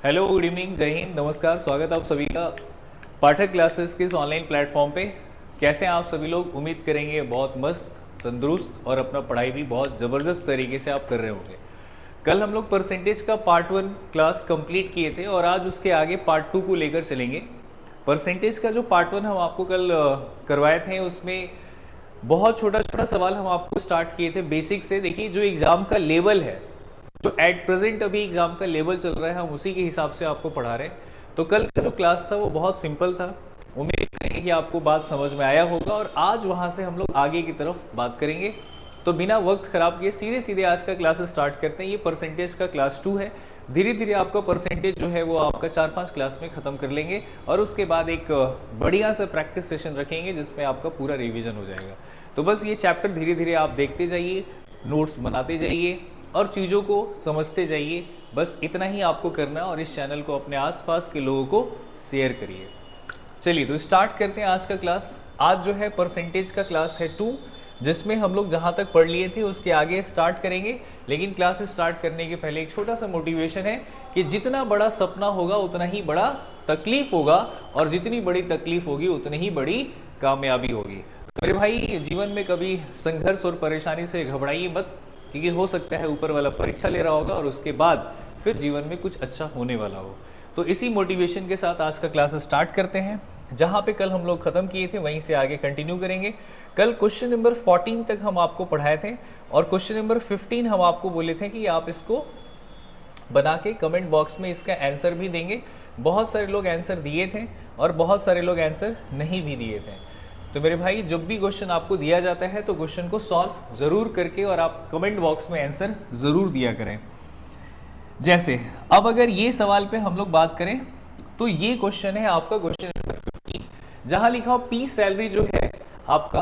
Hello, good evening, जय हिंद, नमस्कार। स्वागत आप सभी का पाठक क्लासेस के इस ऑनलाइन प्लेटफॉर्म पे। कैसे हैं आप सभी लोग? उम्मीद करेंगे बहुत मस्त, तंदुरुस्त और अपना पढ़ाई भी बहुत ज़बरदस्त तरीके से आप कर रहे होंगे। कल हम लोग परसेंटेज का पार्ट 1 क्लास कंप्लीट किए थे और आज उसके आगे पार्ट 2 को लेकर चलेंगे। परसेंटेज का जो पार्ट 1 हम आपको कल करवाए थे, उसमें बहुत छोटा छोटा सवाल हम आपको स्टार्ट किए थे बेसिक से। देखिए, जो एग्ज़ाम का लेवल है, जो एट प्रेजेंट अभी एग्जाम का लेवल चल रहा है, हम उसी के हिसाब से आपको पढ़ा रहे हैं। तो कल का जो क्लास था वो बहुत सिंपल था। उम्मीद करेंगे कि आपको बात समझ में आया होगा और आज वहाँ से हम लोग आगे की तरफ बात करेंगे। तो बिना वक्त खराब किए सीधे सीधे आज का क्लास स्टार्ट करते हैं। ये परसेंटेज का क्लास 2 है। धीरे धीरे आपका परसेंटेज जो है वो आपका 4-5 क्लास में ख़त्म कर लेंगे और उसके बाद एक बढ़िया सा प्रैक्टिस सेशन रखेंगे जिसमें आपका पूरा रिवीजन हो जाएगा। तो बस ये चैप्टर धीरे धीरे आप देखते जाइए, नोट्स बनाते जाइए और चीज़ों को समझते जाइए। बस इतना ही आपको करना है और इस चैनल को अपने आसपास के लोगों को शेयर करिए। चलिए, तो स्टार्ट करते हैं आज का क्लास। आज जो है परसेंटेज का क्लास है 2, जिसमें हम लोग जहाँ तक पढ़ लिए थे उसके आगे स्टार्ट करेंगे। लेकिन क्लास स्टार्ट करने के पहले एक छोटा सा मोटिवेशन है कि जितना बड़ा सपना होगा उतना ही बड़ा तकलीफ होगा और जितनी बड़ी तकलीफ होगी उतनी ही बड़ी कामयाबी होगी। तो मेरे भाई, जीवन में कभी संघर्ष और परेशानी से घबराइए मत, क्योंकि हो सकता है ऊपर वाला परीक्षा ले रहा होगा और उसके बाद फिर जीवन में कुछ अच्छा होने वाला हो। तो इसी मोटिवेशन के साथ आज का क्लास स्टार्ट करते हैं। जहाँ पे कल हम लोग ख़त्म किए थे वहीं से आगे कंटिन्यू करेंगे। कल क्वेश्चन नंबर 14 तक हम आपको पढ़ाए थे और क्वेश्चन नंबर 15 हम आपको बोले थे कि आप इसको बना के कमेंट बॉक्स में इसका आंसर भी देंगे। बहुत सारे लोग आंसर दिए थे और बहुत सारे लोग आंसर नहीं भी दिए थे। तो मेरे भाई, जब भी क्वेश्चन आपको दिया जाता है तो क्वेश्चन को सॉल्व ज़रूर करके और आप कमेंट बॉक्स में आंसर ज़रूर दिया करें। जैसे अब अगर ये सवाल पे हम लोग बात करें तो ये क्वेश्चन है आपका क्वेश्चन नंबर 15, जहाँ लिखा हो पी सैलरी जो है आपका,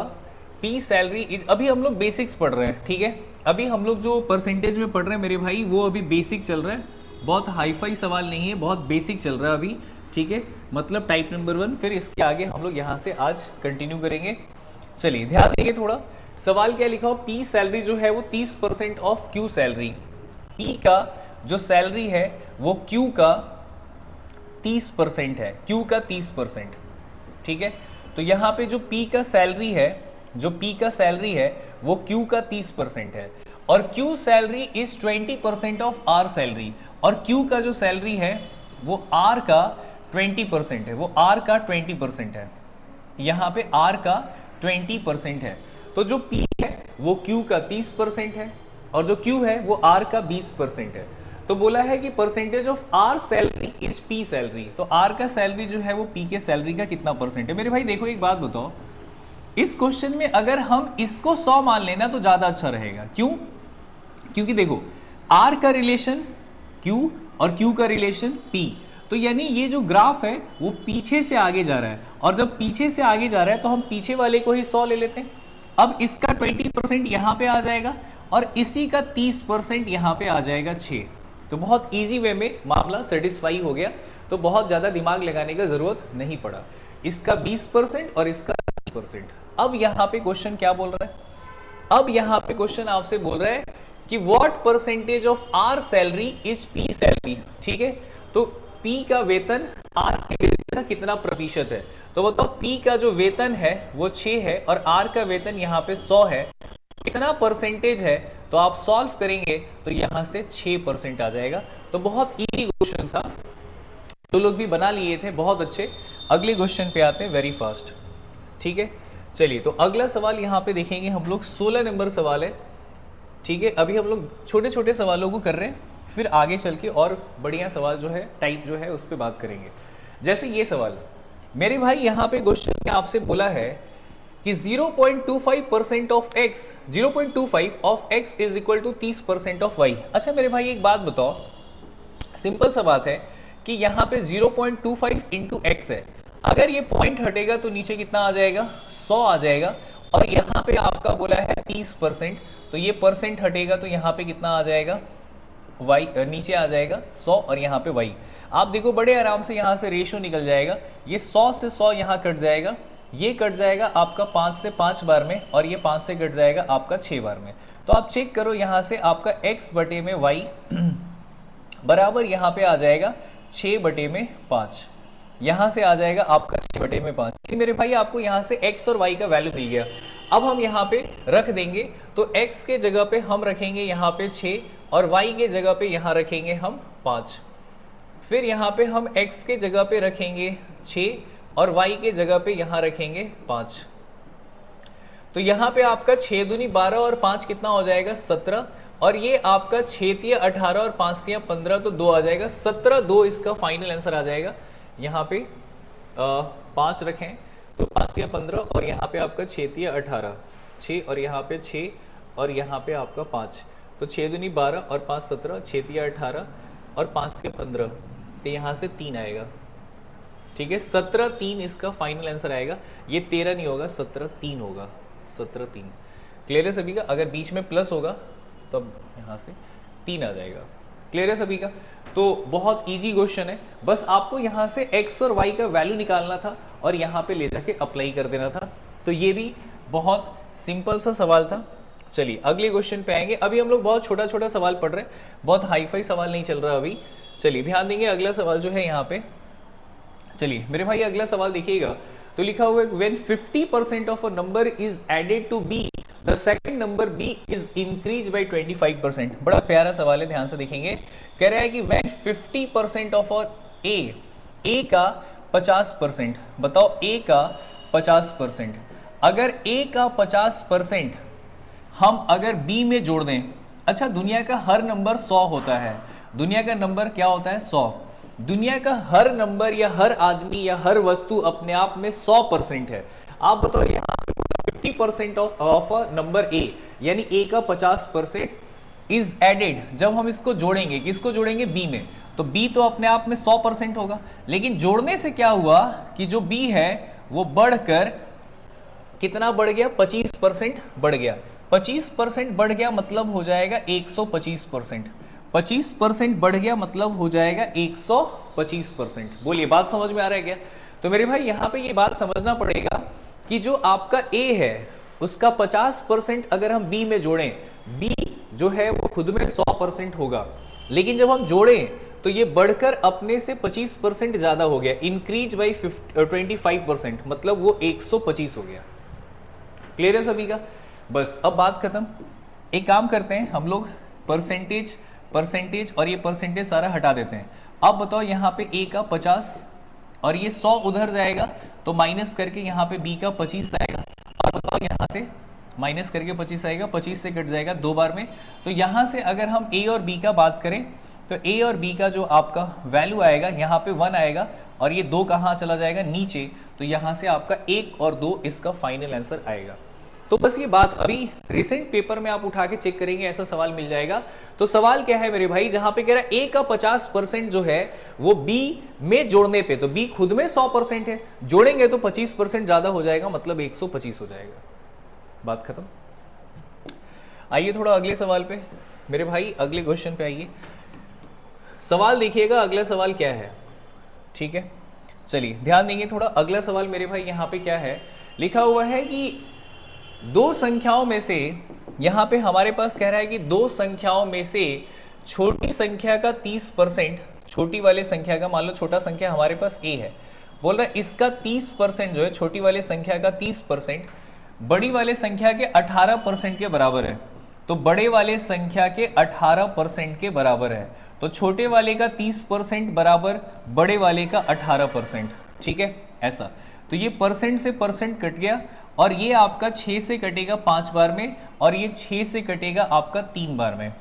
पी सैलरी इज। अभी हम लोग बेसिक्स पढ़ रहे हैं, ठीक है। अभी हम लोग जो परसेंटेज में पढ़ रहे हैं मेरे भाई, वो अभी बेसिक चल रहा है। बहुत हाईफाई सवाल नहीं है, बहुत बेसिक चल रहा है अभी, ठीक है। मतलब टाइप नंबर 1। फिर इसके आगे हम लोग यहाँ से आज कंटिन्यू करेंगे। चलिए ध्यान देंगे थोड़ा। सवाल क्या लिखा हो, पी सैलरी जो है वो 30% ऑफ क्यू सैलरी। पी का जो सैलरी है वो क्यू का 30% है, क्यू का 30%, ठीक है। तो यहाँ पे जो पी का सैलरी है, जो पी का सैलरी है वो क्यू का 30% है और Q salary is 20% of R salary. और क्यू का जो सैलरी है वो आर का 20% है, वो आर का 20% है। यहाँ पे आर का 20% है। तो जो पी है वो क्यू का 30% है और जो क्यू है वो आर का 20% है। तो बोला है कि percentage of R salary is P salary. तो आर का सैलरी जो है वो पी के सैलरी का कितना परसेंट है। मेरे भाई देखो, एक बात बताओ, इस क्वेश्चन में अगर हम इसको 100 मान लेना तो ज्यादा अच्छा रहेगा। क्यों? क्योंकि देखो, आर का रिलेशन क्यू और क्यू का रिलेशन पी। तो यानी ये जो ग्राफ है वो पीछे से आगे जा रहा है और जब पीछे से आगे जा रहा है तो हम पीछे वाले को ही 100 ले लेते हैं। अब इसका 20% यहाँ पे आ जाएगा और इसी का 30% यहाँ पे आ जाएगा 6। तो बहुत इजी वे में मामला सेटिस्फाई हो गया। तो बहुत ज़्यादा दिमाग लगाने का ज़रूरत नहीं पड़ा। इसका 20% और इसका 30%। अब यहाँ पे क्वेश्चन क्या बोल रहा है? अब यहाँ पे क्वेश्चन आपसे बोल रहा है कि what percentage of R salary is P salary, ठीक है। तो पी का वेतन आर के वेतन का कितना प्रतिशत है। तो बताओ, पी का जो वेतन है वो 6 है और आर का वेतन यहाँ पे 100 है, कितना परसेंटेज है। तो आप सॉल्व करेंगे तो यहाँ से 6% आ जाएगा। तो बहुत इजी क्वेश्चन था, तो लोग भी बना लिए थे, बहुत अच्छे। अगले क्वेश्चन पे आते हैं वेरी फास्ट, ठीक है। चलिए, तो अगला सवाल यहाँ पे देखेंगे हम लोग, 16 नंबर सवाल है, ठीक है। अभी हम लोग छोटे छोटे सवालों को कर रहे हैं, फिर आगे चल के और बढ़िया सवाल जो है, टाइप जो है, उस पर बात करेंगे। जैसे ये सवाल मेरे भाई, यहाँ पे क्वेश्चन में आपसे बोला है कि 0.25% of x, 0.25 of x is equal to 30% of y। अच्छा मेरे भाई, एक बात बताओ, सिंपल सा बात है कि यहाँ पे 0.25 इंटू एक्स है। अगर ये पॉइंट हटेगा तो नीचे कितना आ जाएगा? 100 आ जाएगा। और यहाँ पे आपका बोला है 30%, तो ये परसेंट हटेगा तो यहाँ पे कितना आ जाएगा? y नीचे आ जाएगा 100 और यहाँ पे y। आप देखो बड़े आराम से यहाँ से रेशो निकल जाएगा। ये 100 से 100 यहाँ कट जाएगा, ये कट जाएगा आपका 5 से 5 बार में और ये 5 से कट जाएगा आपका 6 बार में। तो आप चेक करो यहाँ से आपका x बटे में y बराबर यहाँ पे आ जाएगा 6/5, यहाँ से आ जाएगा आपका 6/5। मेरे भाई आपको यहाँ से x और y का वैल्यू मिल गया। अब हम यहाँ पे रख देंगे, तो x के जगह पे हम रखेंगे यहाँ पे 6 और y के जगह पे यहाँ रखेंगे हम 5। फिर यहाँ पे हम x के जगह पे रखेंगे 6 और y के जगह पे यहाँ रखेंगे 5। तो यहाँ पे आपका 6 दूनी 12 और 5 कितना हो जाएगा 17, और ये आपका 6 तिया 18 और 5 तिया 15, तो 2 आ जाएगा 17, 2 इसका फाइनल आंसर आ जाएगा। यहाँ पे 5 रखें तो 5 तिया 15 और यहाँ पे आपका 6 तिया 18, 6 और यहाँ पे 6 और यहाँ पे आपका 5, तो 6 दूनी 12 और 5 17, 6 तिया 18 और 5 तिया 15, तो यहाँ से 3 आएगा। ठीक है, 17 3 इसका फाइनल आंसर आएगा। ये 13 नहीं होगा, 17 3 होगा, 17 3। क्लियर है सभी का? अगर बीच में प्लस होगा तब यहाँ से 3 आ जाएगा। क्लियर है सभी का? तो बहुत इजी क्वेश्चन है, बस आपको यहाँ से x और y का वैल्यू निकालना था और यहाँ पे ले जाके अप्लाई कर देना था। तो ये भी बहुत सिंपल सा सवाल था। चलिए अगले क्वेश्चन पे आएंगे। अभी हम लोग बहुत छोटा छोटा सवाल पढ़ रहे हैं, बहुत हाईफाई सवाल नहीं चल रहा अभी। चलिए ध्यान देंगे, अगला सवाल जो है यहाँ पे, चलिए मेरे भाई अगला सवाल देखिएगा। तो लिखा हुआ है when 50% of a number is added to b, the second number b is increased by 25%। बड़ा प्यारा सवाल है, ध्यान से देखेंगे। कह रहा है कि when 50% of a का 50%, बताओ a का 50%, अगर a का 50% हम अगर b में जोड़ दें। अच्छा, दुनिया का हर नंबर 100 होता है, दुनिया का नंबर क्या होता है 100। दुनिया का हर नंबर या हर आदमी या हर वस्तु अपने आप में 100% है। आप बताओ यहाँ पे 50% ऑफ अ नंबर a, यानी a का 50% इज एडेड। जब हम इसको जोड़ेंगे, किसको जोड़ेंगे? b में, तो b तो अपने आप में 100% होगा, लेकिन जोड़ने से क्या हुआ कि जो b है वो बढ़कर कितना बढ़ गया? 25% बढ़ गया। 25% बढ़ गया मतलब हो जाएगा 125%। 25% बढ़ गया मतलब हो जाएगा 125%। बोलिए बात समझ में आ रहा है क्या? तो मेरे भाई यहाँ पे ये बात समझना पड़ेगा कि जो आपका a है उसका 50% अगर हम b में जोड़ें, b जो है वो खुद में 100% होगा, लेकिन जब हम जोड़ें तो ये बढ़कर अपने से 25% ज्यादा हो गया, इंक्रीज बाई 25%, मतलब वो 125 हो गया। क्लियर है सभी का? बस अब बात खत्म। एक काम करते हैं हम लोग, परसेंटेज और ये परसेंटेज सारा हटा देते हैं। अब बताओ यहाँ पे a का 50 और ये 100 उधर जाएगा तो माइनस करके यहाँ पे b का 25 आएगा, और बताओ यहाँ से माइनस करके 25 आएगा, 25 से कट जाएगा 2 बार में। तो यहाँ से अगर हम a और b का बात करें तो a और b का जो आपका वैल्यू आएगा यहाँ पे 1 आएगा, और ये 2 कहाँ चला जाएगा? नीचे। तो यहाँ से आपका 1 और 2 इसका फाइनल आंसर आएगा। तो बस ये बात अभी रिसेंट पेपर में आप उठा के चेक करेंगे, ऐसा सवाल मिल जाएगा। तो सवाल क्या है मेरे भाई, जहां पे कह रहा है a का 50% जो है वो b में जोड़ने पे, तो b खुद में 100% है, जोड़ेंगे तो 25% ज्यादा हो जाएगा, मतलब 125 हो जाएगा। बात खत्म। आइए थोड़ा अगले सवाल पे मेरे भाई, अगले क्वेश्चन पे आइए। सवाल देखिएगा, अगला सवाल क्या है। ठीक है, चलिए ध्यान देंगे थोड़ा। अगला सवाल मेरे भाई यहाँ पे क्या है, लिखा हुआ है कि दो संख्याओं में से, यहाँ पे हमारे पास कह रहा है कि दो संख्याओं में से छोटी संख्या का 30%, छोटी वाले संख्या का, मान लो छोटा संख्या हमारे पास a है, बोल रहा है इसका 30% जो है, छोटी वाले संख्या का 30% बड़ी वाले संख्या के 18% के बराबर है। तो बड़े वाले संख्या के 18% के बराबर है, तो छोटे वाले का 30% बराबर बड़े वाले का 18%। ठीक है, ऐसा। तो ये परसेंट से परसेंट कट गया, और ये आपका 6 से कटेगा 5 बार में, और ये 6 से कटेगा आपका 3 बार में।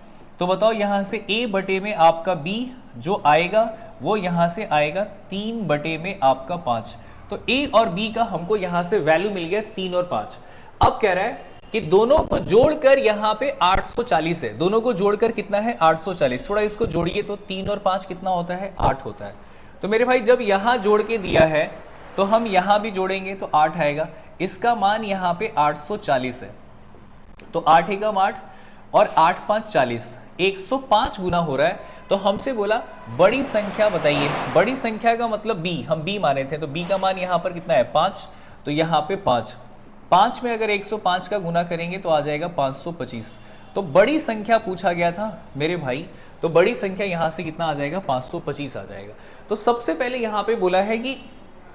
तो बताओ यहाँ से a बटे में आपका b जो आएगा वो यहाँ से आएगा 3 बटे में आपका 5। तो a और b का हमको यहाँ से वैल्यू मिल गया 3 और 5। अब कह रहा है कि दोनों को जोड़कर यहाँ पे 840 है, दोनों को जोड़कर कितना है? 840। थोड़ा इसको जोड़िए तो 3 और 5 कितना होता है? 8 होता है। तो मेरे भाई जब यहाँ जोड़ के दिया है तो हम यहाँ भी जोड़ेंगे तो 8 आएगा। इसका मान यहाँ पे 840 है, तो 8 एकम 8 और 8 5 40, 105 गुना हो रहा है। तो हमसे बोला बड़ी संख्या बताइए। बड़ी संख्या का मतलब b, हम b माने थे, तो b का मान यहाँ पर कितना है? 5। तो यहाँ पे 5 में अगर 105 का गुना करेंगे तो आ जाएगा 525। तो बड़ी संख्या पूछा गया था मेरे भाई, तो बड़ी संख्या यहाँ से कितना आ जाएगा, 525 आ जाएगा। तो सबसे पहले यहाँ पे बोला है कि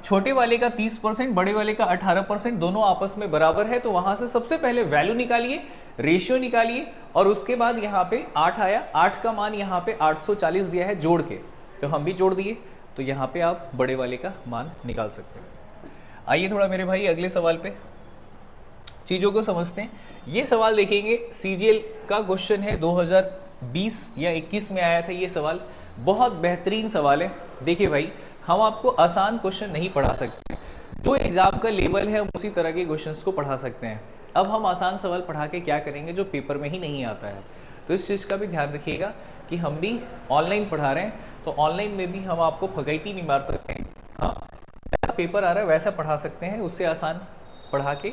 छोटे वाले का 30%, बड़े वाले का 18%, दोनों आपस में बराबर है। तो वहां से सबसे पहले वैल्यू निकालिए, रेशियो निकालिए, और उसके बाद यहाँ पे 8 आया, 8 का मान यहाँ पे 840 दिया है जोड़ के, तो हम भी जोड़ दिए। तो यहाँ पे आप बड़े वाले का मान निकाल सकते हैं। आइए थोड़ा मेरे भाई अगले सवाल पे चीज़ों को समझते हैं। ये सवाल देखेंगे, सीजीएल का क्वेश्चन है, 2020 या 21 में आया था ये सवाल। बहुत बेहतरीन सवाल है। देखिए भाई, हम आपको आसान क्वेश्चन नहीं पढ़ा सकते, जो एग्जाम का लेवल है हम उसी तरह के क्वेश्चंस को पढ़ा सकते हैं। अब हम आसान सवाल पढ़ा के क्या करेंगे जो पेपर में ही नहीं आता है। तो इस चीज़ का भी ध्यान रखिएगा कि हम भी ऑनलाइन पढ़ा रहे हैं, तो ऑनलाइन में भी हम आपको फगैती नहीं मार सकते हैं। हाँ, जैसा पेपर आ रहा है वैसा पढ़ा सकते हैं, उससे आसान पढ़ा के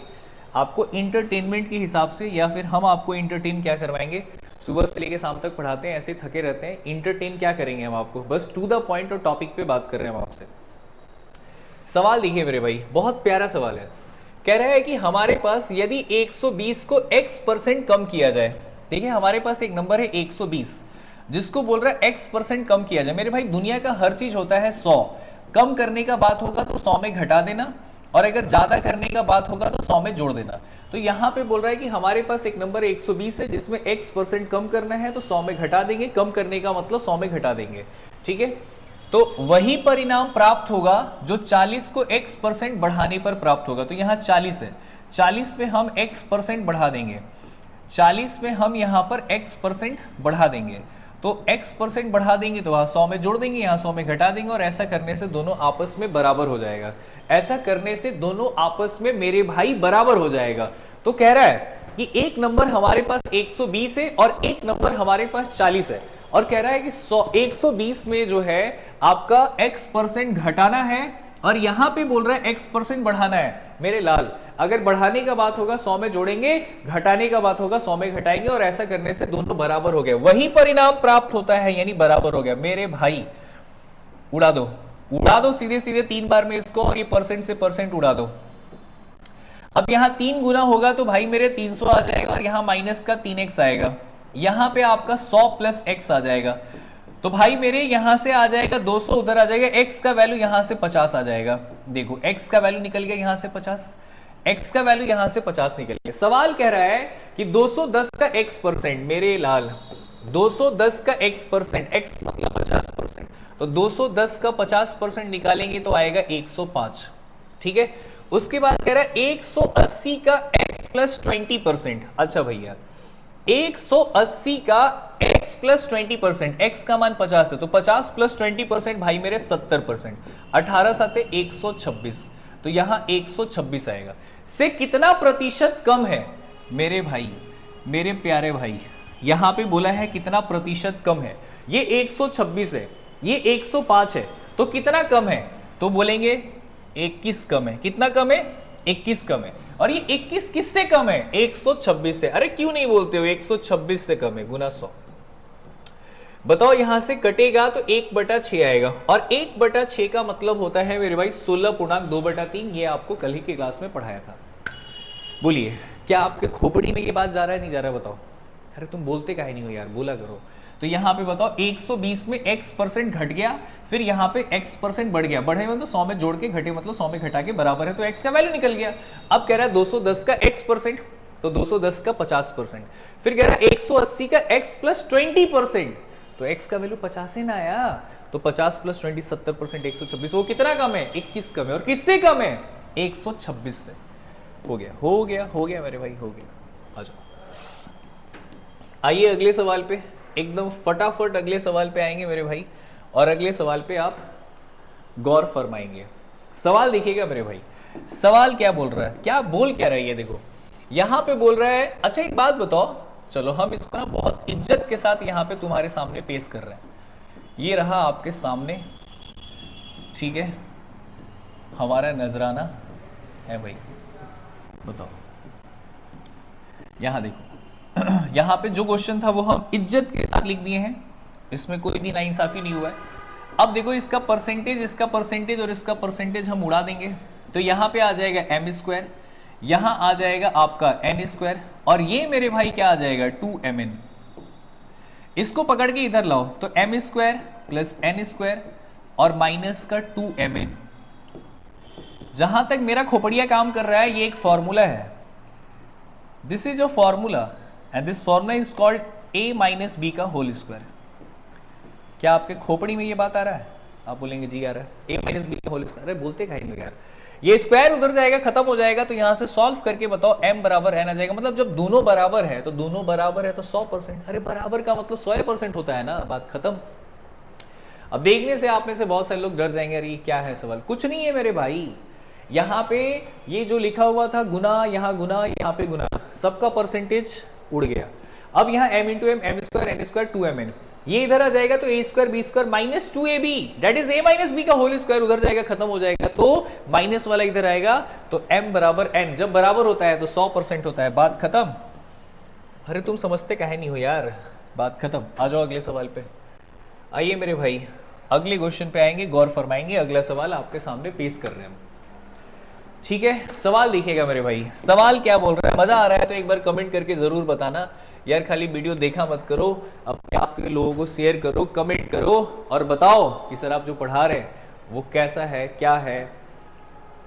आपको इंटरटेनमेंट के हिसाब से, या फिर हम आपको इंटरटेन क्या करवाएंगे, सुबह से लेकर शाम तक पढ़ाते हैं, ऐसे थके रहते हैं, इंटरटेन क्या करेंगे हम आपको, बस टू द पॉइंट और टॉपिक पे बात कर रहे हैं हम आपसे। सवाल देखिए मेरे भाई, बहुत प्यारा सवाल है। कह रहा है कि हमारे पास यदि 120 को x% कम किया जाए। देखिए हमारे पास एक नंबर है 120, जिसको बोल रहा है x% कम किया जाए। मेरे भाई दुनिया का हर चीज होता है 100, कम करने का बात होगा तो 100 में घटा देना, और अगर ज्यादा करने का बात होगा तो 100 में जोड़ देना। तो यहाँ पे बोल रहा है कि हमारे पास एक नंबर 120 है जिसमें x% कम करना है, तो 100 में घटा देंगे, कम करने का मतलब 100 में घटा देंगे। ठीक है, तो वही परिणाम प्राप्त होगा जो 40 को x% बढ़ाने पर प्राप्त होगा। तो यहाँ 40 है, 40 में हम x% बढ़ा देंगे, 40 में हम यहाँ पर x% बढ़ा देंगे, तो x% बढ़ा देंगे तो वहाँ 100 में जोड़ देंगे, यहाँ 100 में घटा देंगे, और ऐसा करने से दोनों आपस में बराबर हो जाएगा। ऐसा करने से दोनों आपस में मेरे भाई बराबर हो जाएगा। तो कह रहा है कि एक नंबर हमारे पास 120 है और एक नंबर हमारे पास 40 है, और कह रहा है कि 120 में जो है आपका x% घटाना है, और यहां पे बोल रहा है x% बढ़ाना है। मेरे लाल, अगर बढ़ाने का बात होगा 100 में जोड़ेंगे, घटाने का बात होगा 100 में घटाएंगे, और ऐसा करने से दोनों बराबर हो गए, वही परिणाम प्राप्त होता है, यानी बराबर हो गया। मेरे भाई उड़ा दो, उड़ा दो सीधे सीधे 3 बार में इसको, और ये परसेंट से परसेंट उड़ा दो। अब यहाँ 3 गुना होगा तो भाई मेरे 300 आ जाएगा, और यहाँ माइनस का 3x आएगा, यहाँ पे आपका 100 प्लस x आ जाएगा। तो भाई मेरे यहां से आ जाएगा 200, उधर आ जाएगा, x का वैल्यू यहां से 50 आ जाएगा। देखो x का वैल्यू निकल गया यहां से 50, x का वैल्यू यहां से 50 निकल गया। सवाल कह रहा है कि 210 का x%, मेरे लाल 210 का x%, x मतलब 50%, तो 210 का 50% निकालेंगे तो आएगा 105। ठीक है, उसके बाद कह रहा है 180 का x प्लस 20%। अच्छा भैया 180 का x प्लस 20%, x का मान 50 है, तो 50 प्लस 20% भाई मेरे 70%, 18 साथे 126, तो यहां 126 आएगा। से कितना प्रतिशत कम है मेरे भाई, मेरे प्यारे भाई, यहां पे बोला है कितना प्रतिशत कम है। ये 126 है, ये 105 है, तो कितना कम है, तो बोलेंगे 21 कम है। कितना कम है, 21 कम है। और ये 21 किससे कम है, 126 से। अरे क्यों नहीं बोलते हो, 126 से कम है, गुना 100। बताओ यहां से कटेगा तो 1/6 आएगा, और 1/6 का मतलब होता है मेरे भाई 16.2/3। ये आपको कल ही की क्लास में पढ़ाया था। बोलिए क्या आपके खोपड़ी में ये बात जा रहा है, नहीं जा रहा है, बताओ। अरे तुम बोलते काहे नहीं हो यार, बोला करो। तो यहाँ पे बताओ 120 में x% घट गया, फिर यहाँ पे x% बढ़ गया, बढ़े मतलब 100 में जोड़ के, घटे मतलब 100 में घटा के बराबर है, तो x का वैल्यू निकल गया। अब कह रहा है 210 का x%, तो 210 का 50%, फिर कह रहा है 180 का x प्लस 20%, तो x का वैल्यू 50 ही ना आया, तो 50 प्लस 20 70%, 126। वो कितना कम है, 21 कम है। और किससे कम है, 126 से। हो गया हो गया हो गया मेरे भाई, हो गया। आ जाओ, आइए अगले सवाल पे, एकदम फटाफट अगले सवाल पे आएंगे मेरे भाई, और अगले सवाल पे आप गौर फरमाएंगे। सवाल देखिएगा मेरे भाई, सवाल क्या बोल रहा है, क्या बोल क्या रहा है, ये देखो यहां पे बोल रहा है। अच्छा एक बात बताओ, चलो हम इसको ना बहुत इज्जत के साथ यहां पे तुम्हारे सामने पेश कर रहे हैं। ये रहा आपके सामने, ठीक है, हमारा नजराना है भाई। बताओ यहां देखो, यहाँ पे जो क्वेश्चन था वो हम इज्जत के साथ लिख दिए हैं, इसमें कोई भी नाइंसाफी नहीं हुआ है। अब देखो इसका परसेंटेज, इसका परसेंटेज और इसका परसेंटेज हम उड़ा देंगे, तो यहाँ पे आ जाएगा m², यहाँ आ जाएगा आपका n², और ये मेरे भाई क्या आ जाएगा 2mn। इसको पकड़ के इधर लाओ तो M square plus N square और माइनस का 2mn। जहां तक मेरा खोपड़िया काम कर रहा है ये एक फॉर्मूला है, this is a formula and this formula is called a minus B का होल स्क्वायर। क्या आपके खोपड़ी में ये बात आ रहा है? आप बोलेंगे जी आ रहा है, a माइनस बी का होल स्क्वायर। अरे बोलते काहे नहीं यार, ये स्क्वायर उधर जाएगा खत्म हो जाएगा, तो यहां से सॉल्व करके बताओ m बराबर n आ जाएगा। मतलब जब दोनों बराबर है तो दोनों बराबर है तो 100%। अरे बराबर का मतलब 100% होता है ना, बात खत्म। अब देखने से आप में से बहुत सारे लोग डर जाएंगे, अरे क्या है सवाल। कुछ नहीं है मेरे भाई, यहाँ पे ये जो लिखा हुआ था गुना, यहाँ पे गुना, सबका परसेंटेज उड़ गया। अब यहाँ m into m square n square 2mn, ये इधर आ जाएगा तो a square b square minus 2ab, that is a minus B का होल स्क्वायर, उधर जाएगा खत्म हो जाएगा, तो माइनस वाला इधर आएगा, तो m बराबर n। जब बराबर होता है तो 100% होता है, बात खत्म। अरे तुम समझते काहे नहीं हो यार, बात खत्म। आ जाओ अगले सवाल पे। आइए मेरे भाई अगले क्वेश्चन पे आएंगे, गौर फरमाएंगे। अगला सवाल आपके सामने पेश कर रहे हैं हम, ठीक है। सवाल देखिएगा मेरे भाई, सवाल क्या बोल रहा है। मजा आ रहा है तो एक बार कमेंट करके जरूर बताना यार, खाली वीडियो देखा मत करो, अपने आपके लोगों को शेयर करो, कमेंट करो और बताओ कि सर आप जो पढ़ा रहे हैं वो कैसा है, क्या है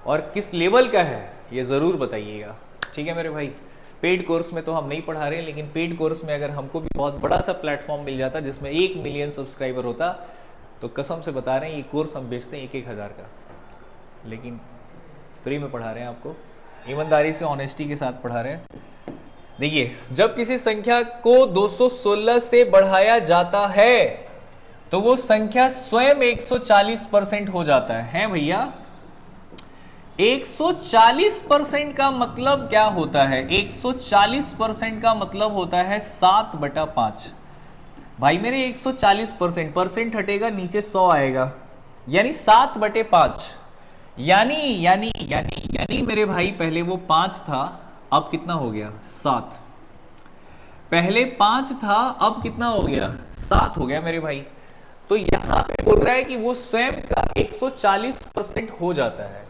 और किस लेवल का है, ये जरूर बताइएगा, ठीक है मेरे भाई। पेड कोर्स में तो हम नहीं पढ़ा रहे, लेकिन पेड कोर्स में अगर हमको भी बहुत बड़ा सा प्लेटफॉर्म मिल जाता जिसमें 1 मिलियन सब्सक्राइबर होता, तो कसम से बता रहे हैं ये कोर्स हम बेचते हैं 1,000 का, लेकिन फ्री में पढ़ा रहे हैं आपको, ईमानदारी से, ऑनेस्टी के साथ पढ़ा रहे हैं। देखिए, जब किसी संख्या को 216 से बढ़ाया जाता है तो वो संख्या स्वयं 140% हो जाता है भैया। 140% का मतलब क्या होता है? 140% का मतलब होता है 7/5। भाई मेरे 140%, परसेंट हटेगा नीचे 100 आएगा, यानी 7/5। यानी मेरे भाई पहले वो 5 था, अब कितना हो गया? 7। पहले 5 था, अब कितना हो गया? 7 हो गया मेरे भाई। तो यहां पे बोल रहा है कि वो स्वयं का 140% हो जाता है,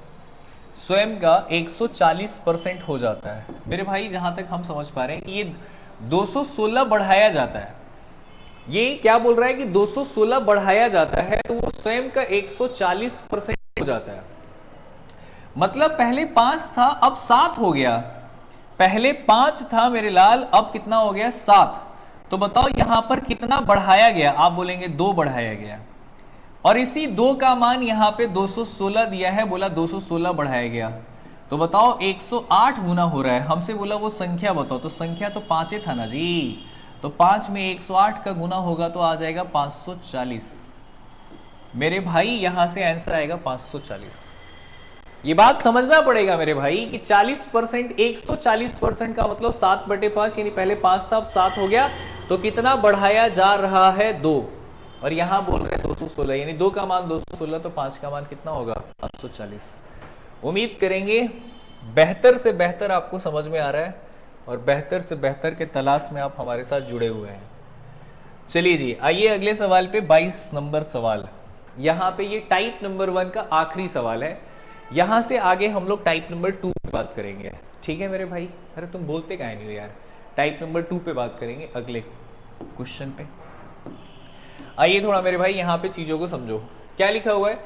स्वयं का 140% हो जाता है मेरे भाई। जहां तक हम समझ पा रहे हैं कि ये 216 बढ़ाया जाता है, ये क्या बोल रहा है कि 216 बढ़ाया जाता है तो वो स्वयं का 140% हो जाता है। मतलब पहले 5 था, अब 7 हो गया। पहले 5 था मेरे लाल, अब कितना हो गया? 7। तो बताओ यहां पर कितना बढ़ाया गया? आप बोलेंगे 2 बढ़ाया गया, और इसी 2 का मान यहां पे 216 दिया है, बोला 216 बढ़ाया गया। तो बताओ 108 गुना हो रहा है। हमसे बोला वो संख्या बताओ, तो संख्या तो 5 था ना जी, तो 5 में 108 का गुना होगा तो आ जाएगा 540। मेरे भाई यहां से आंसर आएगा 540। ये बात समझना पड़ेगा मेरे भाई कि 40%, 140% का मतलब 7/5, यानी पहले 5 था अब 7 हो गया, तो कितना बढ़ाया जा रहा है? 2। और यहां बोल रहे हैं 216, यानी 2 का मान 216, तो 5 का मान कितना होगा? 540। उम्मीद करेंगे बेहतर से बेहतर आपको समझ में आ रहा है और बेहतर से बेहतर के तलाश में आप हमारे साथ जुड़े हुए हैं। चलिए जी, आइए अगले सवाल पे। 22 नंबर सवाल, यहाँ पे ये टाइप नंबर 1 का आखिरी सवाल है। यहां से आगे हम लोग टाइप नंबर 2 पे बात करेंगे, ठीक है मेरे भाई। अरे तुम बोलते काहे नहीं हो यार। टाइप नंबर 2 पे बात करेंगे अगले क्वेश्चन पे। आइए थोड़ा मेरे भाई यहाँ पे चीजों को समझो। क्या लिखा हुआ है?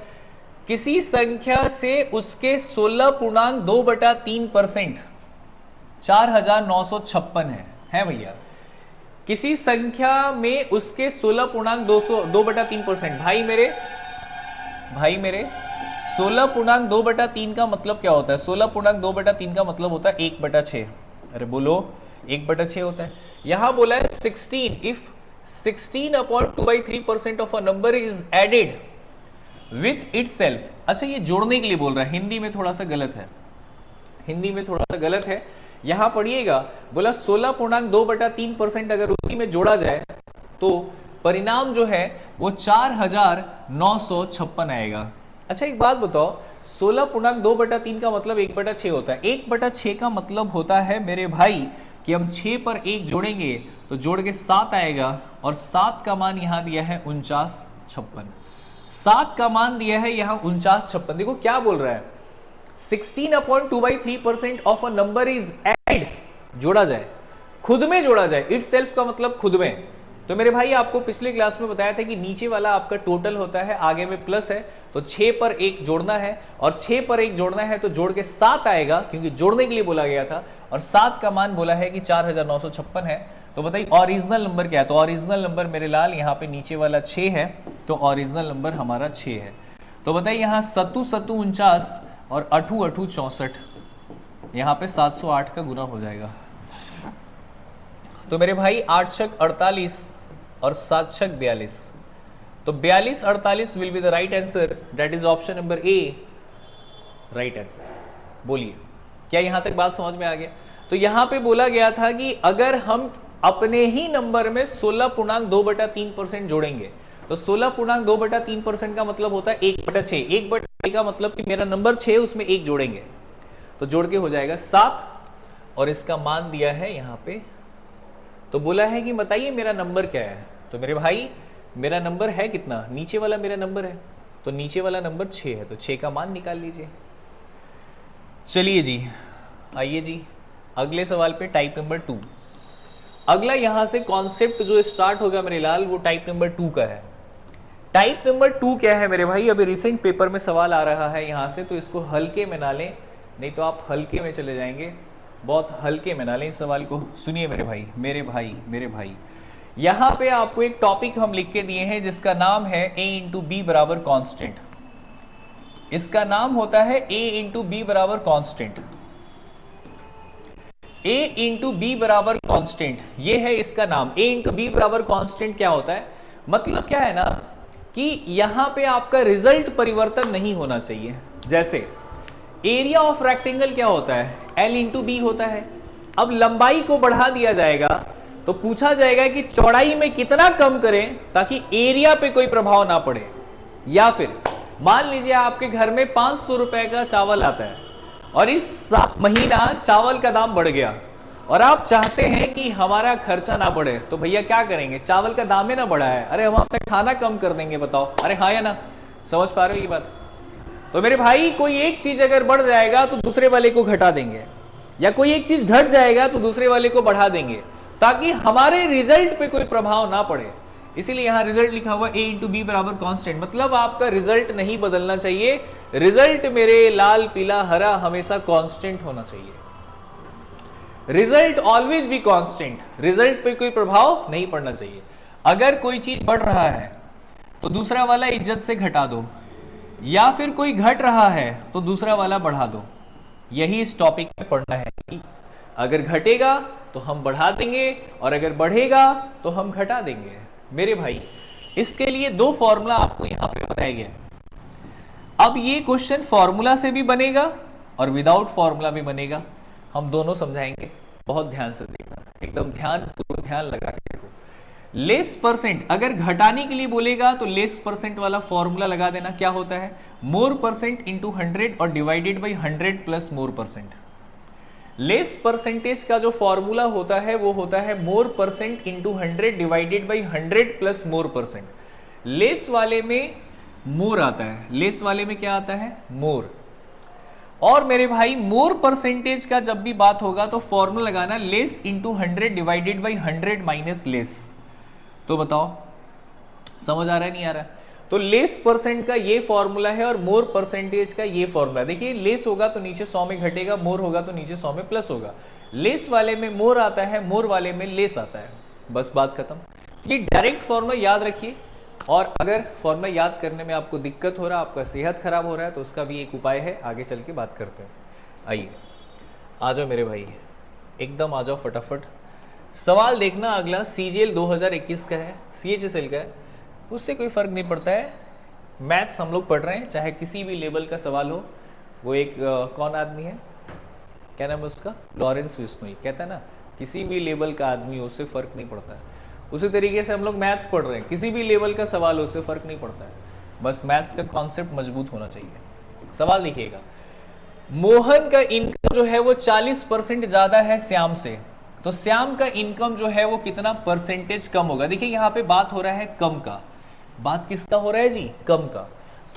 किसी संख्या से उसके 16.2/3% 4956 है भैया। किसी संख्या में उसके 16.2/3%, भाई मेरे 16.2/3 का मतलब क्या होता है? 16.2/3 का मतलब होता है 1/6। अरे बोलो, 1/6 होता है। यहां बोला है 16, if 16/2/3% of a number is added with itself. अच्छा, ये जोड़ने के लिए बोल रहा है, हिंदी में थोड़ा सा गलत है, यहां पढ़िएगा। बोला 16.2/3% अगर उसी में जोड़ा जाए तो परिणाम जो है वो 4956 आएगा। अच्छा एक बात बताओ, 16.2/3 का मतलब 1/6 होता है। 1/6 का मतलब होता है मेरे भाई कि हम 6 पर 1 जोड़ेंगे तो जोड़ के 7 आएगा, और 7 का मान यहां दिया है 4956। 7 का मान दिया है यहां 4956। देखो क्या बोल रहा है, 16/2/3% of a number is add, जोड़ा जाए, खुद में जोड़ा जाए। इट सेल्फ का मतलब खुद में, तो मेरे भाई आपको पिछले क्लास में बताया था कि नीचे वाला आपका टोटल होता है, आगे में प्लस है, तो 6 पर 1 जोड़ना है, और 6 पर 1 जोड़ना है तो जोड़ के 7 आएगा, क्योंकि जोड़ने के लिए बोला गया था, और 7 का मान बोला है कि 4956 है। तो बताइए ओरिजिनल नंबर क्या है? तो ओरिजिनल नंबर मेरे लाल यहाँ पे नीचे वाला 6 है, तो ओरिजिनल नंबर हमारा 6 है। तो बताइए यहाँ 7 7 49 और 8 8 64, यहाँ पे 708 का गुना हो जाएगा। तो मेरे भाई 8 छक 48 और 7 छक 42, तो 42 48 will be the right answer, that is option number A right answer. बोलिए क्या यहां तक बात समझ में आ गया? तो यहां पे बोला गया था कि अगर हम अपने ही नंबर में 16.2/3% जोड़ेंगे, तो 16.2/3% का मतलब होता है 1/6। 1/6 का मतलब कि मेरा नंबर 6 उसमें 1 जोड़ेंगे, तो जोड़ के हो जाएगा 7, और इसका मान दिया है यहाँ पे। तो बोला है कि बताइए मेरा नंबर क्या है? तो मेरे भाई मेरा नंबर है कितना? नीचे वाला मेरा नंबर है, तो नीचे वाला नंबर 6 है, तो 6 का मान निकाल लीजिए। चलिए जी, आइए जी अगले सवाल पे, टाइप नंबर 2। अगला यहां से कॉन्सेप्ट जो स्टार्ट होगा मेरे लाल, वो टाइप नंबर 2 का है। टाइप नंबर 2 क्या है मेरे भाई? अभी रिसेंट पेपर में सवाल आ रहा है यहां से, तो इसको हल्के में ना लें, नहीं तो आप हल्के में चले जाएंगे। बहुत हल्के में ना लें इस सवाल को। सुनिए मेरे भाई, मेरे भाई यहां पे आपको एक टॉपिक हम लिख के दिए हैं जिसका नाम है a इंटू बी बराबर कॉन्स्टेंट। इसका नाम होता है a इंटू बी बराबर कॉन्स्टेंट। a इंटू बी बराबर कॉन्स्टेंट, ये है इसका नाम। a इंटू बी बराबर कॉन्स्टेंट क्या होता है? मतलब क्या है ना कि यहां पे आपका रिजल्ट परिवर्तन नहीं होना चाहिए। जैसे एरिया ऑफ रेक्टेंगल क्या होता है? L इंटू बी होता है। अब लंबाई को बढ़ा दिया जाएगा तो पूछा जाएगा कि चौड़ाई में कितना कम करें ताकि एरिया पे कोई प्रभाव ना पड़े। या फिर मान लीजिए आपके घर में 500 रुपए का चावल आता है और इस महीना चावल का दाम बढ़ गया और आप चाहते हैं कि हमारा खर्चा ना बढ़े, तो भैया क्या करेंगे? चावल का दाम ही ना बढ़ा है, अरे हम अपना खाना कम कर देंगे, बताओ। अरे हाँ या ना? समझ पा रहे हो ये बात? तो मेरे भाई कोई एक चीज अगर बढ़ जाएगा तो दूसरे वाले को घटा देंगे, या कोई एक चीज घट जाएगा तो दूसरे वाले को बढ़ा देंगे, ताकि हमारे रिजल्ट पे कोई प्रभाव ना पड़े। इसीलिए यहां रिजल्ट लिखा हुआ a इंटू बी बराबर कॉन्स्टेंट, मतलब आपका रिजल्ट नहीं बदलना चाहिए। रिजल्ट मेरे लाल पीला हरा हमेशा कांस्टेंट होना चाहिए। Result always be constant, result पे कोई प्रभाव नहीं पड़ना चाहिए। अगर कोई चीज बढ़ रहा है तो दूसरा वाला इज्जत से घटा दो, या फिर कोई घट रहा है तो दूसरा वाला बढ़ा दो। यही इस टॉपिक में पढ़ना है कि अगर घटेगा तो हम बढ़ा देंगे और अगर बढ़ेगा तो हम घटा देंगे। मेरे भाई इसके लिए दो फॉर्मूला आपको यहां पे बताया गया है। अब ये क्वेश्चन फॉर्मूला से भी बनेगा और विदाउट फॉर्मूला भी बनेगा, हम दोनों समझाएंगे। बहुत ध्यान से देखना, एकदम ध्यान लगा के देखो। लेस परसेंट अगर घटाने के लिए बोलेगा तो लेस परसेंट वाला फॉर्मूला लगा देना। क्या होता है? मोर परसेंट इंटू 100 और divided by 100 plus more percent. Less percentage का जो फॉर्मूला होता है वो होता है more percent into 100 divided by 100 plus more percent. Less वाले में मोर आता है, लेस वाले में क्या आता है? मोर। और मेरे भाई मोर परसेंटेज का जब भी बात होगा तो फॉर्मूला लगाना less into 100 divided by 100 minus less. तो बताओ समझ आ रहा है नहीं आ रहा है? तो लेस परसेंट का ये फॉर्मूला है और मोर परसेंटेज का ये फॉर्मूला। देखिए लेस होगा तो नीचे 100 में घटेगा, मोर होगा तो नीचे 100 में प्लस होगा। लेस वाले में मोर आता है, मोर वाले में लेस आता है, बस बात खत्म। ये डायरेक्ट फॉर्मूला याद रखिए, और अगर फॉर्मूला याद करने में आपको दिक्कत हो रहा है, आपका सेहत खराब हो रहा है, तो उसका भी एक उपाय है, आगे चल के बात करते हैं। आइए आ जाओ मेरे भाई, एकदम आ जाओ फटाफट। सवाल देखना अगला CGL 2021 का है, CHSL का है, उससे कोई फर्क नहीं पड़ता है। मैथ्स हम लोग पढ़ रहे हैं, चाहे किसी भी लेवल का सवाल हो। वो एक कौन आदमी है, क्या नाम है उसका? लॉरेंस विश्नोई कहता है ना, किसी भी लेवल का आदमी हो उससे फर्क नहीं पड़ता है। उसी तरीके से हम लोग मैथ्स पढ़ रहे हैं, किसी भी लेवल का सवाल हो उससे फर्क नहीं पड़ता है, बस मैथ्स का कॉन्सेप्ट मजबूत होना चाहिए। सवाल देखिएगा, मोहन का इनकम जो है वो 40% ज्यादा है श्याम से, तो श्याम का इनकम जो है वो कितना परसेंटेज कम होगा? देखिए यहाँ पे बात हो रहा है कम का। बात किसका हो रहा है जी? कम का।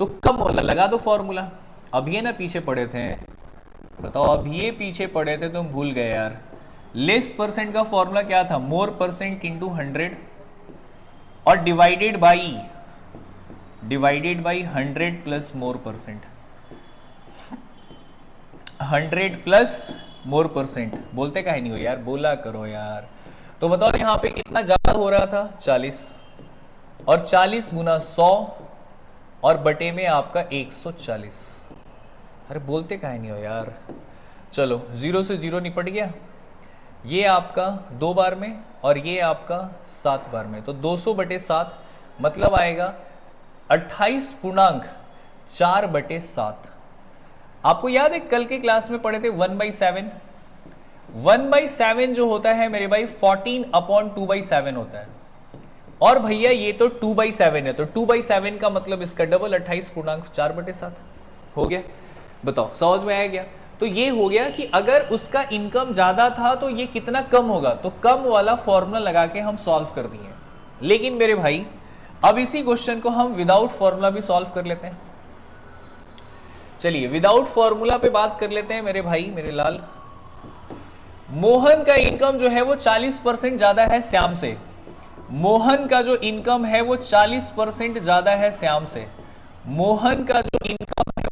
तो कम वाला लगा दो फॉर्मूला। अब ये ना पीछे पड़े थे, बताओ अब ये पीछे पड़े थे, तुम भूल गए यार। लेस परसेंट का फॉर्मूला क्या था? मोर परसेंट इंटू 100 और divided by 100 plus more percent, 100 plus more percent. बोलते काहे नहीं हो यार, बोला करो यार। तो बताओ यहाँ पे कितना ज्यादा हो रहा था 40, और 40 गुना 100 और बटे में आपका 140। अरे बोलते काहे नहीं हो यार। चलो 0 से 0 निपट गया, ये आपका 2 बार में और ये आपका 7 बार में, तो 200 बटे 7 मतलब आएगा 28.4/7। आपको याद है कल के क्लास में पढ़े थे 1/7। 1/7 जो होता है मेरे भाई 14/2/7 होता है, और भैया ये तो 2/7 है, तो 2/7 का मतलब इसका डबल 28.4/7 हो गया। बताओ समझ में आया क्या? तो ये हो गया कि अगर उसका इनकम ज्यादा था तो ये कितना कम होगा, तो कम वाला फॉर्मूला लगा के हम सॉल्व कर दिए। लेकिन मेरे भाई अब इसी क्वेश्चन को हम विदाउट फॉर्मूला भी सॉल्व कर लेते हैं। चलिए विदाउट फॉर्मूला पे बात कर लेते हैं मेरे भाई मेरे लाल। मोहन का इनकम जो है वो 40% ज्यादा है श्याम से। मोहन का जो इनकम है वो 40% ज्यादा है श्याम से। मोहन का जो इनकम है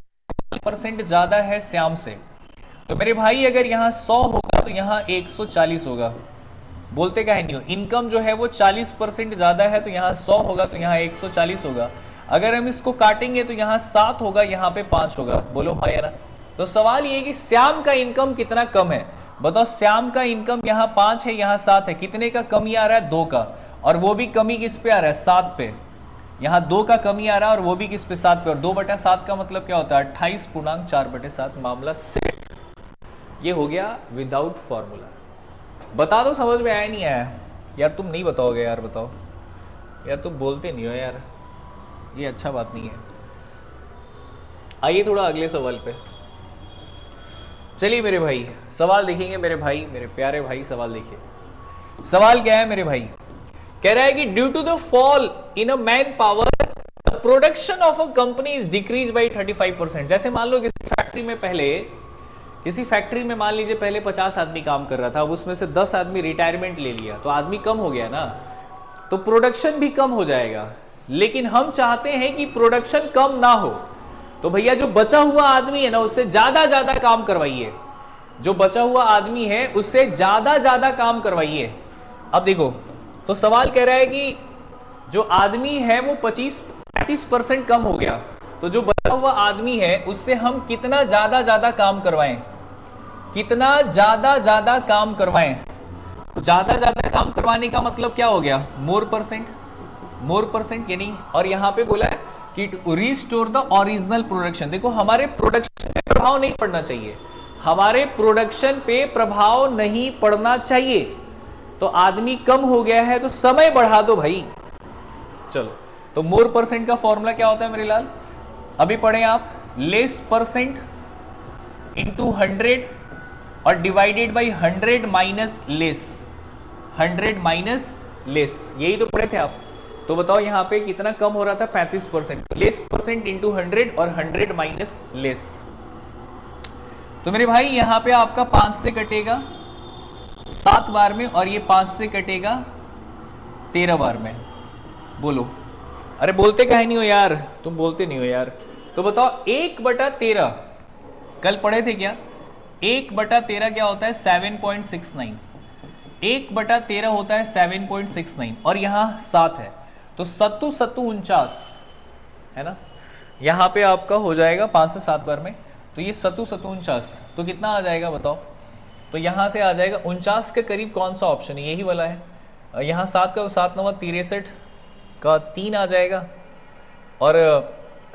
40% ज्यादा है श्याम से। तो मेरे भाई अगर यहाँ 100 होगा तो यहाँ 140 होगा। बोलते काहे नहीं हो, इनकम जो है वो 40% ज्यादा है, तो यहाँ 100 होगा तो यहाँ 140 होगा। अगर हम इसको काटेंगे तो यहाँ 7 होगा, यहाँ पे 5 होगा। बोलो हाँ या ना। तो सवाल ये है कि श्याम का इनकम कितना कम है। बताओ श्याम का इनकम यहाँ 5 है, यहाँ 7 है, कितने का कमी आ रहा है? 2 का, और वो भी कमी किस पे आ रहा है? 7 पे। यहाँ 2 का कमी आ रहा है और वो भी किस पे? 7 पे। और 2/7 का मतलब क्या होता है? 28.4/7। मामला सेट। ये हो गया विदाउट फॉर्मूला। बता दो समझ में आया नहीं आया? यार तुम नहीं बताओगे यार, बताओ यार, तुम बोलते नहीं हो यार, ये अच्छा बात नहीं है। आइए थोड़ा अगले सवाल पे चलिए मेरे भाई। सवाल देखेंगे मेरे भाई, मेरे प्यारे भाई, सवाल देखिए। सवाल क्या है मेरे भाई? कह रहा है कि due to the fall in a manpower production of a company is decrease by 35%। जैसे मान लो किसी फैक्ट्री में मान लीजिए पहले 50 आदमी काम कर रहा था, अब उसमें से 10 आदमी रिटायरमेंट ले लिया, तो आदमी कम हो गया ना, तो प्रोडक्शन भी कम हो जाएगा। लेकिन हम चाहते हैं कि प्रोडक्शन कम ना हो, तो भैया जो बचा हुआ आदमी है ना उससे ज्यादा काम करवाइए। जो बचा हुआ आदमी है उससे ज्यादा काम करवाइए। अब देखो, तो सवाल कह रहा है कि जो आदमी है वो 35% कम हो गया, तो जो बचा हुआ आदमी है उससे हम कितना ज्यादा काम करवाएं, कितना ज्यादा काम करवाएं। तो ज्यादा काम करवाने का मतलब क्या हो गया? मोर परसेंट यानी, और यहां पे बोला है कि रिस्टोर द ओरिजिनल प्रोडक्शन। देखो हमारे प्रोडक्शन पे प्रभाव नहीं पड़ना चाहिए, हमारे प्रोडक्शन पे प्रभाव नहीं पड़ना चाहिए। तो आदमी कम हो गया है तो समय बढ़ा दो भाई। चलो, तो मोर परसेंट का फॉर्मूला क्या होता है मेरे लाल? अभी पढ़े आप, लेस परसेंट इंटू 100 और divided by 100 minus less, 100 minus less, यही तो पढ़े थे आप। तो बताओ यहाँ पे कितना कम हो रहा था? 35%। लेस परसेंट इंटू 100 और 100 माइनस लेस। तो मेरे भाई यहाँ पे आपका 5 से कटेगा 7 बार में, और ये 5 से कटेगा 13 बार में। बोलो, अरे बोलते काहे नहीं हो यार, तुम बोलते नहीं हो यार। तो बताओ 1/13 कल पढ़े थे क्या? 1/13 क्या होता है? 7.69। 1/13 होता है 7.69, और यहाँ 7 है, तो 7×7=49 है ना। यहाँ पे आपका हो जाएगा 5 से 7 बार में, तो ये 7×7=49, तो कितना आ जाएगा बताओ? तो यहाँ से आ जाएगा 49 के करीब। कौन सा ऑप्शन है? यही वाला है। यहाँ 7 का 7 9 63 का 3 आ जाएगा, और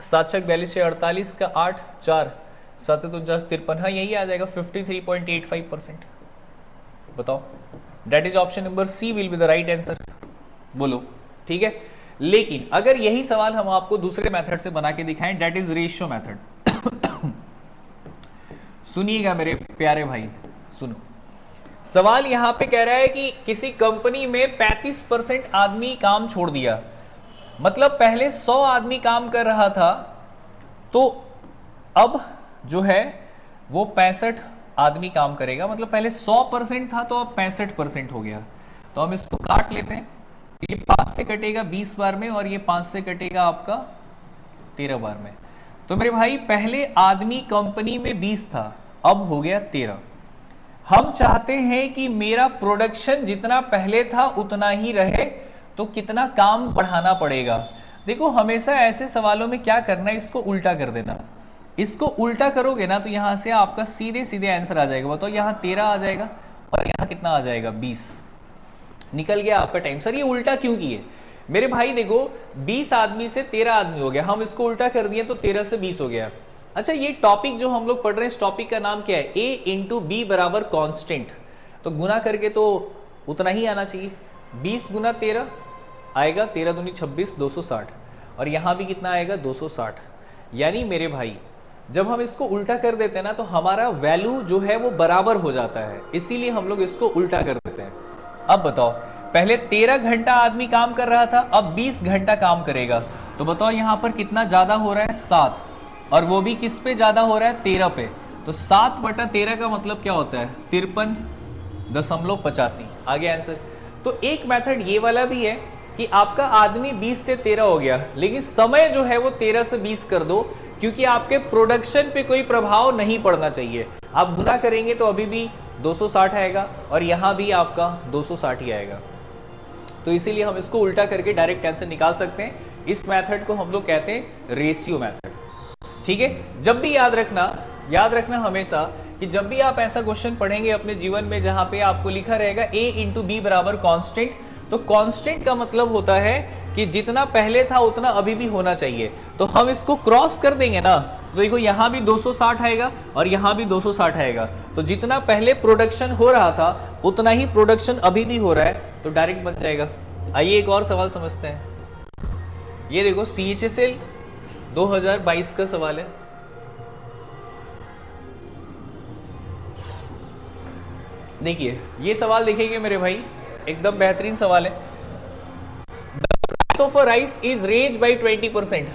7 6 42 6 48 का 8 4 7 49 53, हाँ यही आ जाएगा 53.85%। बताओ, that is option number C will be the right answer. बोलो ठीक है। लेकिन अगर यही सवाल हम आपको दूसरे मेथड से बना के दिखाएं, डेट इज रेशियो मेथड। सुनिएगा मेरे प्यारे भाई, सुनो। सवाल यहां पे कह रहा है कि किसी कंपनी में 35% आदमी काम छोड़ दिया, मतलब पहले 100 आदमी काम कर रहा था, तो अब जो है वो 65 आदमी काम करेगा। मतलब पहले 100% था तो अब 65% हो गया। तो हम इसको काट लेते हैं, ये 5 से कटेगा 20 बार में और ये 5 से कटेगा आपका 13 बार में। तो मेरे भाई पहले आदमी कंपनी में 20 था, अब हो गया 13। हम चाहते हैं कि मेरा प्रोडक्शन जितना पहले था उतना ही रहे, तो कितना काम बढ़ाना पड़ेगा। देखो हमेशा ऐसे सवालों में क्या करना है, इसको उल्टा कर देना। इसको उल्टा करोगे ना तो यहां से आपका सीधे सीधे आंसर आ जाएगा। बताओ यहाँ 13 आ जाएगा और यहाँ कितना आ जाएगा 20। निकल गया आपका टाइम। सर ये उल्टा क्यों किए? मेरे भाई देखो 20 आदमी से 13 आदमी हो गया, हम इसको उल्टा कर दिए तो 13 से 20 हो गया। अच्छा ये टॉपिक जो हम लोग पढ़ रहे हैं, इस टॉपिक का नाम क्या है? a इंटू बी बराबर कॉन्स्टेंट। तो गुना करके तो उतना ही आना चाहिए। 20 गुना 13 आएगा 13 दूनी 26, 260। और यहाँ भी कितना आएगा 260। यानी मेरे भाई जब हम इसको उल्टा कर देते हैं ना तो हमारा वैल्यू जो है वो बराबर हो जाता है, इसीलिए हम लोग इसको उल्टा कर देते हैं। अब बताओ पहले 13 घंटा आदमी काम कर रहा था, अब 20 घंटा काम करेगा। तो बताओ यहाँ पर कितना ज्यादा हो रहा है? 7। और वो भी किस पे ज्यादा हो रहा है? 13 पे। तो 7/13 का मतलब क्या होता है? 53.85। आ गया आंसर। तो एक मेथड ये वाला भी है कि आपका आदमी 20 से 13 हो गया, लेकिन समय जो है वो 13 से 20 कर दो, क्योंकि आपके प्रोडक्शन पे कोई प्रभाव नहीं पड़ना चाहिए। आप गुना करेंगे तो अभी भी 260 आएगा और यहां भी आपका 260 ही आएगा। तो इसीलिए हम इसको उल्टा करके डायरेक्ट आंसर निकाल सकते हैं। इस मेथड को हम लोग कहते हैं रेशियो मेथड। ठीक है, जब भी याद रखना हमेशा कि जब भी आप ऐसा क्वेश्चन पढ़ेंगे अपने जीवन में जहां पे आपको लिखा रहेगा a इंटू बी बराबर कॉन्स्टेंट, तो कांस्टेंट का मतलब होता है कि जितना पहले था उतना अभी भी होना चाहिए। तो हम इसको क्रॉस कर देंगे ना, तो देखो यहाँ भी 260 आएगा और यहाँ भी 260 आएगा। तो जितना पहले प्रोडक्शन हो रहा था उतना ही प्रोडक्शन अभी भी हो रहा है, तो डायरेक्ट बन जाएगा। आइए एक और सवाल समझते हैं। ये देखो CHSL 2022 का सवाल है। देखिए ये सवाल देखेंगे मेरे भाई, एकदम बेहतरीन सवाल है। The price of a rice is raised by 20%।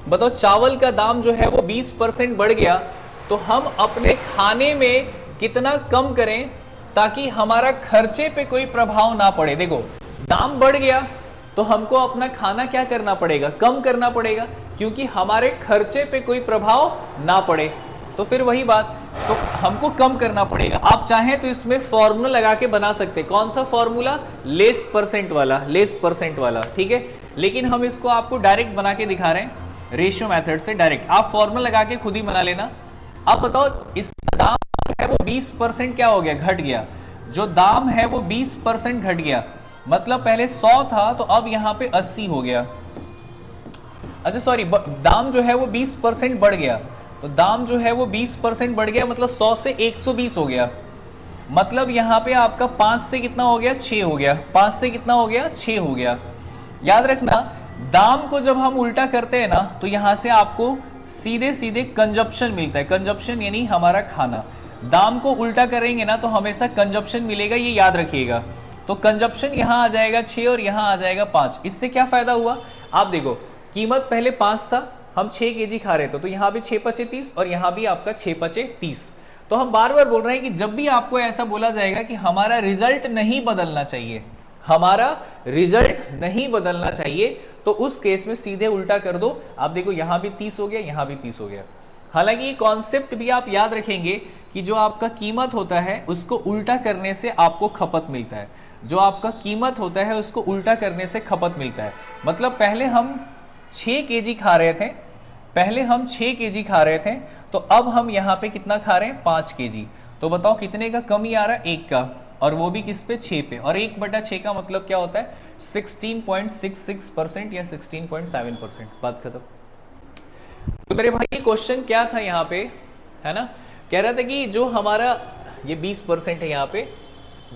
बताओ चावल का दाम जो है वो 20% बढ़ गया, तो हम अपने खाने में कितना कम करें ताकि हमारा खर्चे पे कोई प्रभाव ना पड़े। देखो दाम बढ़ गया तो हमको अपना खाना क्या करना पड़ेगा? कम करना पड़ेगा, क्योंकि हमारे खर्चे पे कोई प्रभाव ना पड़े। तो फिर वही बात, तो हमको कम करना पड़ेगा। आप चाहें तो इसमें फॉर्मूला लगा के बना सकते हैं। कौन सा फॉर्मूला? लेस परसेंट वाला, ठीक है। लेकिन हम इसको आपको डायरेक्ट बना के दिखा रहे हैं रेशियो मेथड से डायरेक्ट। आप फॉर्मूला लगा के खुद ही बना लेना। अब बताओ इसका दाम है वो 20% क्या हो गया? घट गया। जो दाम है वो 20% घट गया, मतलब पहले 100 था तो अब यहाँ पे 80 हो गया। अच्छा सॉरी, दाम जो है वो 20% बढ़ गया, तो दाम जो है वो 20% बढ़ गया, मतलब 100 से 120 हो गया। मतलब यहाँ पे आपका 5 से कितना हो गया? 6 हो गया। 5 से कितना हो गया? 6 हो गया। याद रखना दाम को जब हम उल्टा करते हैं ना तो यहाँ से आपको सीधे सीधे कंजप्शन मिलता है। कंजप्शन यानी हमारा खाना। दाम को उल्टा करेंगे ना तो हमेशा कंजप्शन मिलेगा, ये याद रखिएगा। तो कंजप्शन यहाँ आ जाएगा 6 और यहाँ आ जाएगा 5। इससे क्या फायदा हुआ? आप देखो कीमत पहले 5 था, हम 6 केजी खा रहे थे, तो यहाँ भी 6×5 = 30 और यहाँ भी आपका 6×5 = 30। तो हम बार बार बोल रहे हैं कि जब भी आपको ऐसा बोला जाएगा कि हमारा रिजल्ट नहीं बदलना चाहिए, तो उस केस में सीधे उल्टा कर दो। आप देखो यहाँ भी 30 हो गया, यहाँ भी 30 हो गया। हालांकि ये कॉन्सेप्ट भी आप याद रखेंगे कि जो आपका कीमत होता है उसको उल्टा करने से आपको खपत मिलता है। जो आपका कीमत होता है उसको उल्टा करने से खपत मिलता है। मतलब पहले हम 6 केजी खा रहे थे, तो अब हम यहाँ पे कितना खा रहे हैं? 5 केजी। तो बताओ कितने का कमी आ रहा है? 1 का, और वो भी किस पे? 6 पे। और 1/6 का मतलब क्या होता है? 16.66% या 16.7%। बात खत्म। तो मेरे भाई ये क्वेश्चन क्या था यहाँ पे, है ना? कह रहा था कि जो हमारा ये 20% है, यहाँ पे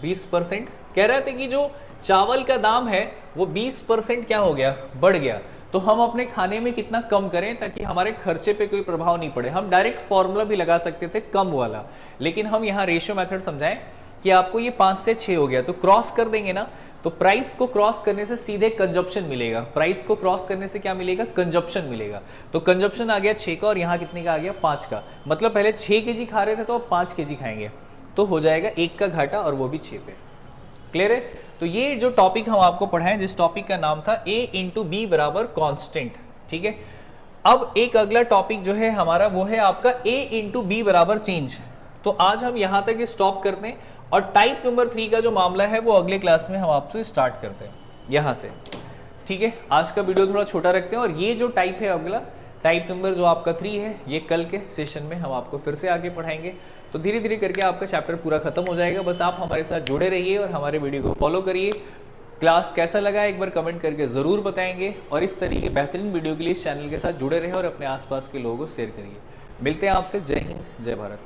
20%, कह रहा था कि जो चावल का दाम है वो 20% क्या हो गया? बढ़ गया। तो हम अपने खाने में कितना कम करें ताकि हमारे खर्चे पे कोई प्रभाव नहीं पड़े। हम डायरेक्ट फॉर्मूला भी लगा सकते थे कम वाला, लेकिन हम यहाँ रेशियो मेथड समझाएं कि आपको ये 5 से 6 हो गया, तो क्रॉस कर देंगे ना, तो प्राइस को क्रॉस करने से सीधे कंजप्शन मिलेगा। प्राइस को क्रॉस करने से क्या मिलेगा? कंजप्शन मिलेगा। तो कंजप्शन आ गया 6 का और यहाँ कितने का आ गया? 5 का। मतलब पहले 6 केजी खा रहे थे तो अब 5 केजी खाएंगे, तो हो जाएगा 1 का घाटा, और वो भी 6 पे। क्लियर है? तो ये जो टॉपिक हम आपको पढ़ाएं, जिस टॉपिक का नाम था a इंटू बी बराबर कॉन्स्टेंट, ठीक है। अब एक अगला टॉपिक जो है हमारा वो है आपका a इंटू बी बराबर चेंज। तो आज हम यहाँ तक स्टॉप करते हैं और टाइप नंबर 3 का जो मामला है वो अगले क्लास में हम आपसे स्टार्ट करते हैं यहाँ से, ठीक है। आज का वीडियो थोड़ा छोटा रखते हैं और ये जो टाइप है अगला टाइप नंबर जो आपका 3 है, ये कल के सेशन में हम आपको फिर से आगे पढ़ाएंगे। तो धीरे धीरे करके आपका चैप्टर पूरा खत्म हो जाएगा। बस आप हमारे साथ जुड़े रहिए और हमारे वीडियो को फॉलो करिए। क्लास कैसा लगा एक बार कमेंट करके ज़रूर बताएंगे और इस तरीके बेहतरीन वीडियो के लिए इस चैनल के साथ जुड़े रहें और अपने आसपास के लोगों को शेयर करिए। मिलते हैं आपसे। जय हिंद, जय भारत।